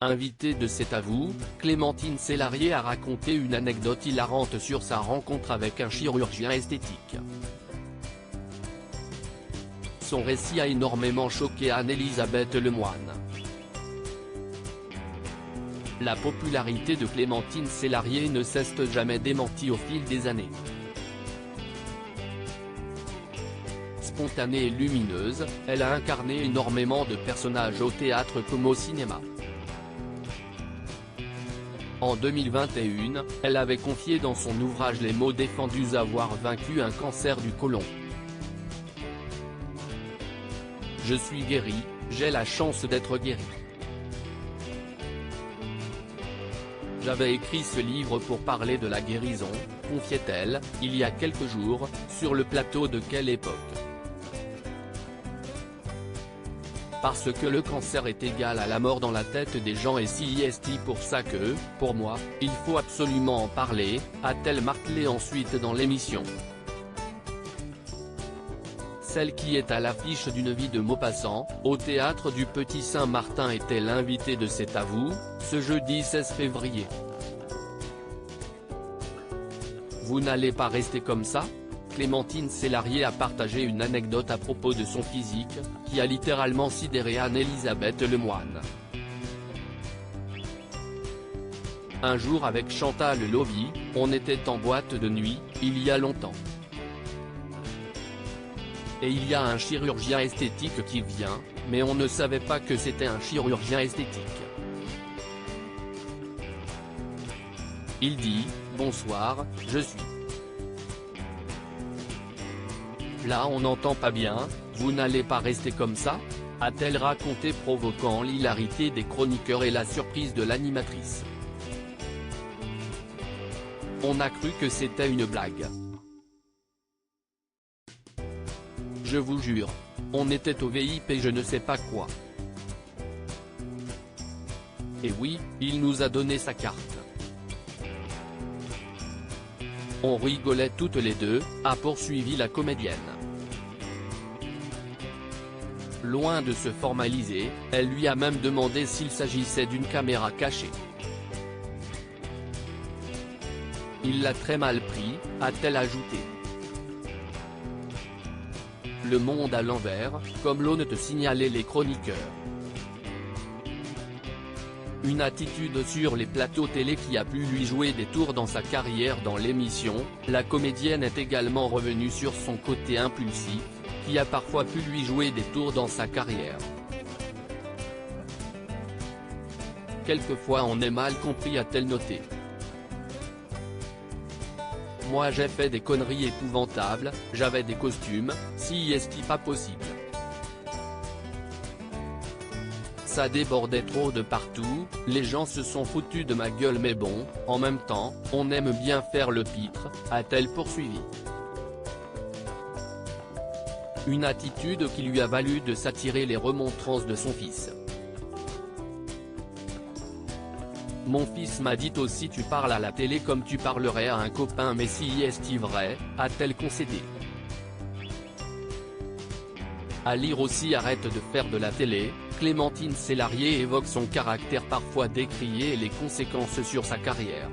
Invitée de C'est à vous, Clémentine Célarié a raconté une anecdote hilarante sur sa rencontre avec un chirurgien esthétique. Son récit a énormément choqué Anne-Elisabeth Lemoine. La popularité de Clémentine Célarié ne cesse jamais démentie au fil des années. Spontanée et lumineuse, elle a incarné énormément de personnages au théâtre comme au cinéma. En 2021, elle avait confié dans son ouvrage Les mots défendus avoir vaincu un cancer du côlon. Je suis guérie, j'ai la chance d'être guérie. J'avais écrit ce livre pour parler de la guérison, confiait-elle, il y a quelques jours, sur le plateau de Quelle époque. Parce que le cancer est égal à la mort dans la tête des gens et c'est pour ça que, pour moi, il faut absolument en parler, a-t-elle martelé ensuite dans l'émission. Celle qui est à l'affiche d'une vie de Maupassant, au théâtre du Petit Saint-Martin était l'invitée de C'est à vous, ce jeudi 16 février. Vous n'allez pas rester comme ça ? Clémentine Célarié a partagé une anecdote à propos de son physique, qui a littéralement sidéré Anne-Elisabeth Lemoine. Un jour avec Chantal Lobby, on était en boîte de nuit, il y a longtemps. Et il y a un chirurgien esthétique qui vient, mais on ne savait pas que c'était un chirurgien esthétique. Il dit « Bonsoir, je suis ». Là on n'entend pas bien, vous n'allez pas rester comme ça ? A-t-elle raconté, provoquant l'hilarité des chroniqueurs et la surprise de l'animatrice. On a cru que c'était une blague. Je vous jure. On était au VIP et je ne sais pas quoi. Et oui, il nous a donné sa carte. On rigolait toutes les deux, a poursuivi la comédienne. Loin de se formaliser, elle lui a même demandé s'il s'agissait d'une caméra cachée. Il l'a très mal pris, a-t-elle ajouté. Le monde à l'envers, comme l'ont signalé les chroniqueurs. Une attitude sur les plateaux télé qui a pu lui jouer des tours dans sa carrière. Dans l'émission, la comédienne est également revenue sur son côté impulsif, qui a parfois pu lui jouer des tours dans sa carrière. Quelquefois on est mal compris, a-t-elle noté. Moi j'ai fait des conneries épouvantables, j'avais des costumes, si est-ce pas possible. Ça débordait trop de partout, les gens se sont foutus de ma gueule mais bon, en même temps, on aime bien faire le pitre, a-t-elle poursuivi. Une attitude qui lui a valu de s'attirer les remontrances de son fils. Mon fils m'a dit aussi tu parles à la télé comme tu parlerais à un copain mais si est-ce vrai, a-t-elle concédé. À lire aussi arrête de faire de la télé, Clémentine Célarié évoque son caractère parfois décrié et les conséquences sur sa carrière.